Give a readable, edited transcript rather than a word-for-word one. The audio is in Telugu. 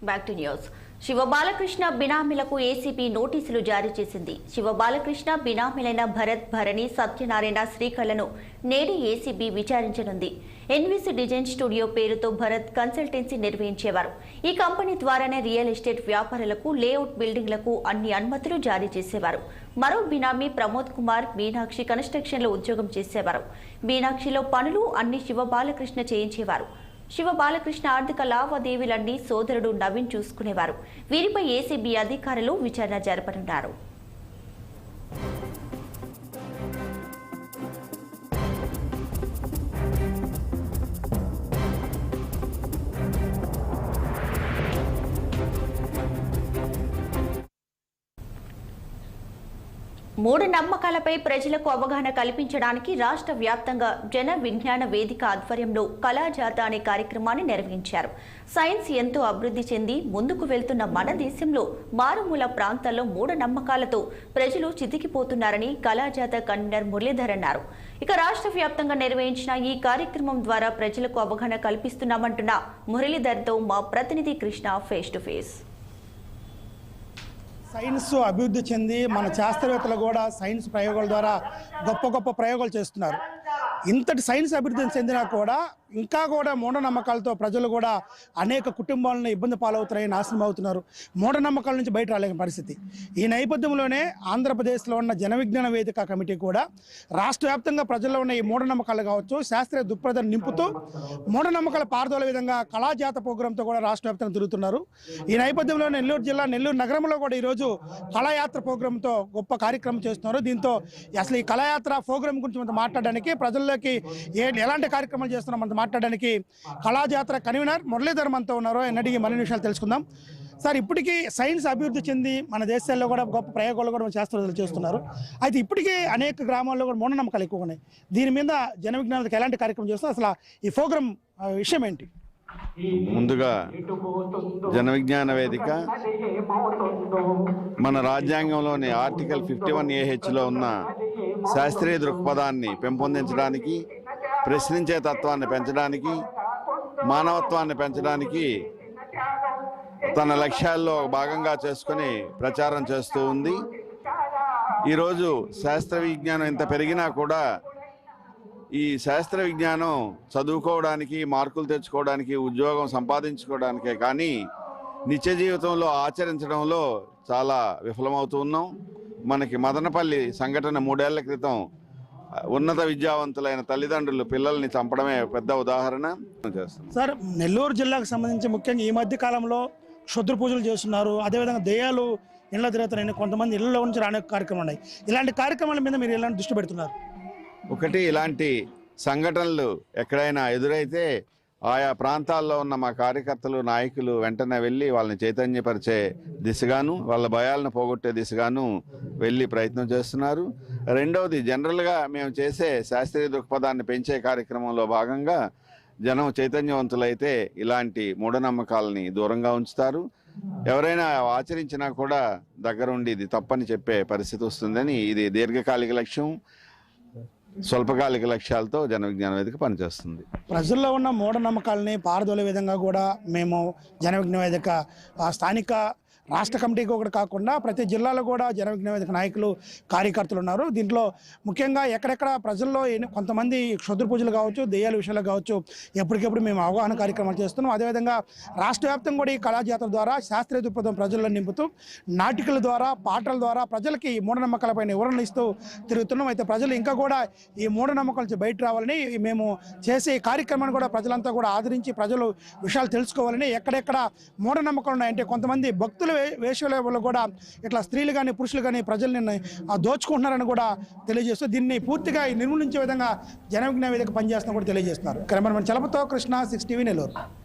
Back to news. శివబాలకృష్ణ బినామీలకు ఏసీబీ నోటీసులు జారీ చేసింది. శివబాలకృష్ణ బినామీలైన భరత్, భరణి, సత్యనారాయణ, శ్రీకళను నేడు ఏసీబీ విచారించనుంది. ఎన్వీసీ డిజైన్ స్టూడియో పేరుతో భరత్ కన్సల్టెన్సీ నిర్వహించేవారు. ఈ కంపెనీ ద్వారానే రియల్ ఎస్టేట్ వ్యాపారులకు, లేఅవుట్ బిల్డింగ్లకు అన్ని అనుమతులు జారీ చేసేవారు. మరో బినామీ ప్రమోద్ కుమార్ మీనాక్షి కన్స్ట్రక్షన్లో ఉద్యోగం చేసేవారు. మీనాక్షిలో పనులు అన్ని శివబాలకృష్ణ చేయించేవారు. శివబాలకృష్ణ ఆర్థిక లావాదేవీలన్నీ సోదరుడు నవీన్ చూసుకునేవారు. వీరిపై ఏసీబీ అధికారులు విచారణ జరపనున్నారు. మూఢనమ్మకాలపై ప్రజలకు అవగాహన కల్పించడానికి రాష్ట్ర వ్యాప్తంగా జన విజ్ఞాన వేదిక ఆధ్వర్యంలో కళాజాత అనే కార్యక్రమాన్ని నిర్వహించారు. సైన్స్ ఎంతో అభివృద్ధి చెంది ముందుకు వెళ్తున్న మన దేశంలో మారుమూల ప్రాంతాల్లో మూఢనమ్మకాలతో ప్రజలు చితికిపోతున్నారని కళాజాత కన్వీనర్ మురళీధర్ అన్నారు. ఇక రాష్ట్ర వ్యాప్తంగా నిర్వహించిన ఈ కార్యక్రమం ద్వారా ప్రజలకు అవగాహన కల్పిస్తున్నామంటున్న మురళీధర్తో మా ప్రతినిధి Krishna face to face. Science అభివృద్ధి చెంది మన శాస్త్రవేత్తలు కూడా సైన్స్ ప్రయోగాల ద్వారా గొప్ప గొప్ప ప్రయోగాలు చేస్తున్నారు. ఇంతటి సైన్స్ అభివృద్ధి చెందినా కూడా ఇంకా కూడా మూఢనమ్మకాలతో ప్రజలు కూడా అనేక కుటుంబాలను ఇబ్బంది పాలవుతున్నాయి, నాశనం అవుతున్నారు. మూఢనమ్మకాల నుంచి బయట రాలేని పరిస్థితి. ఈ నేపథ్యంలోనే ఆంధ్రప్రదేశ్లో ఉన్న జన విజ్ఞాన వేదిక కమిటీ కూడా రాష్ట్ర వ్యాప్తంగా ప్రజల్లో ఉన్న ఈ మూఢనమ్మకాలు కావచ్చు, శాస్త్రీయ దృక్పథాన్ని నింపుతూ మూఢనమ్మకాల పారదోల విధంగా కళాజాత ప్రోగ్రాంతో కూడా రాష్ట్ర వ్యాప్తంగా తిరుగుతున్నారు. ఈ నేపథ్యంలో నెల్లూరు జిల్లా నెల్లూరు నగరంలో కూడా ఈరోజు కళాయాత్ర ప్రోగ్రాంతో గొప్ప కార్యక్రమం చేస్తున్నారు. దీంతో అసలు ఈ కళాయాత్ర ప్రోగ్రాం గురించి మనం మాట్లాడడానికి, ప్రజల్లోకి ఎలాంటి కార్యక్రమాలు చేస్తున్నాం మనం మాట్లాడడానికి కళాజాత్ర కన్వీనర్ మురళీధర్ మనతో ఉన్నారు. ఎన్నటికీ మరిన్ని విషయాలు తెలుసుకుందాం. సార్, ఇప్పటికీ సైన్స్ అభివృద్ధి చెంది మన దేశాల్లో కూడా గొప్ప ప్రయోగాలు కూడా శాస్త్రవేత్తలు చేస్తున్నారు. అయితే ఇప్పటికీ అనేక గ్రామాల్లో కూడా మూఢనమ్మకాలు ఎక్కువగా ఉన్నాయి. దీని మీద జన విజ్ఞానాలకు ఎలాంటి కార్యక్రమం చేస్తున్నారు, అసలు ఈ ప్రోగ్రాం విషయం ఏంటి? ముందుగా జన విజ్ఞాన వేదిక మన రాజ్యాంగంలోని ఆర్టికల్ 51AHలో ఉన్న శాస్త్రీయ దృక్పథాన్ని పెంపొందించడానికి, ప్రశ్నించే తత్వాన్ని పెంచడానికి, మానవత్వాన్ని పెంచడానికి తన లక్ష్యాల్లో భాగంగా చేసుకొని ప్రచారం చేస్తూ ఉంది. ఈరోజు శాస్త్ర విజ్ఞానం ఇంత పెరిగినా కూడా ఈ శాస్త్ర విజ్ఞానం చదువుకోవడానికి, మార్కులు తెచ్చుకోవడానికి, ఉద్యోగం సంపాదించుకోవడానికే కానీ నిత్య జీవితంలో ఆచరించడంలో చాలా విఫలమవుతూ ఉన్నాం. మనకి మదనపల్లి సంఘటన 3 ఏళ్ల క్రితం ఉన్నత విద్యావంతులైన తల్లిదండ్రులు పిల్లల్ని చంపడమే పెద్ద ఉదాహరణ చేస్తుంది. సార్, నెల్లూరు జిల్లాకు సంబంధించి ముఖ్యంగా ఈ మధ్య కాలంలో క్షుద్ర పూజలు చేస్తున్నారు. అదేవిధంగా దెయ్యాలు ఇళ్ల తిరుగుతున్నాయి, కొంతమంది ఇళ్లలో నుంచి రానే కార్యక్రమాలు ఉన్నాయి. ఇలాంటి కార్యక్రమాల మీద మీరు ఎలాంటి దృష్టి పెడుతున్నారు? ఒకటి, ఇలాంటి సంఘటనలు ఎక్కడైనా ఎదురైతే ఆయా ప్రాంతాల్లో ఉన్న మా కార్యకర్తలు, నాయకులు వెంటనే వెళ్ళి వాళ్ళని చైతన్యపరిచే దిశగాను, వాళ్ళ భయాలను పోగొట్టే దిశగాను వెళ్ళి ప్రయత్నం చేస్తున్నారు. రెండవది, జనరల్గా మేము చేసే శాస్త్రీయ దృక్పథాన్ని పెంచే కార్యక్రమంలో భాగంగా జనం చైతన్యవంతులైతే ఇలాంటి మూఢనమ్మకాలని దూరంగా ఉంచుతారు. ఎవరైనా ఆచరించినా కూడా దగ్గరుండి ఇది తప్పని చెప్పే పరిస్థితి వస్తుందని, ఇది దీర్ఘకాలిక లక్ష్యం, స్వల్పకాలిక లక్ష్యాలతో జన విజ్ఞాన వేదిక పనిచేస్తుంది. ప్రజల్లో ఉన్న మూఢనమ్మకాలని పారదోలే విధంగా కూడా మేము జన విజ్ఞాన వేదిక స్థానిక రాష్ట్ర కమిటీకి ఒకటి కాకుండా ప్రతి జిల్లాలో కూడా జన విజ్ఞాన వేదిక నాయకులు, కార్యకర్తలు ఉన్నారు. దీంట్లో ముఖ్యంగా ఎక్కడెక్కడ ప్రజల్లో కొంతమంది క్షుద్ర పూజలు కావచ్చు, దెయ్యాల విషయాలు కావచ్చు, ఎప్పటికెప్పుడు మేము అవగాహన కార్యక్రమాలు చేస్తున్నాం. అదేవిధంగా రాష్ట్ర వ్యాప్తంగా కూడా ఈ కళాజాతర ద్వారా శాస్త్రీయ దృక్పథం ప్రజల్లో నింపుతూ నాటికల ద్వారా, పాటల ద్వారా ప్రజలకి మూఢనమ్మకాలపైన వివరణ ఇస్తూ తిరుగుతున్నాం. అయితే ప్రజలు ఇంకా కూడా ఈ మూఢనమ్మకాల నుంచి బయట రావాలని, మేము చేసే ఈ కార్యక్రమాన్ని కూడా ప్రజలంతా కూడా ఆదరించి ప్రజలు విషయాలు తెలుసుకోవాలని, ఎక్కడెక్కడ మూఢనమ్మకాలు ఉన్నాయంటే కొంతమంది భక్తుల వేషాలలో కూడా ఇట్లా స్త్రీలు కానీ పురుషులు కానీ ప్రజల్ని దోచుకుంటున్నారని కూడా తెలియజేస్తూ దీన్ని పూర్తిగా నిర్మూలించే విధంగా జన విజ్ఞాన వేదిక పనిచేస్తున్నా కూడా తెలియజేస్తున్నారు. కెమెరామెన్ చలపతో కృష్ణ, 6 టీవీ నెల్లూరు.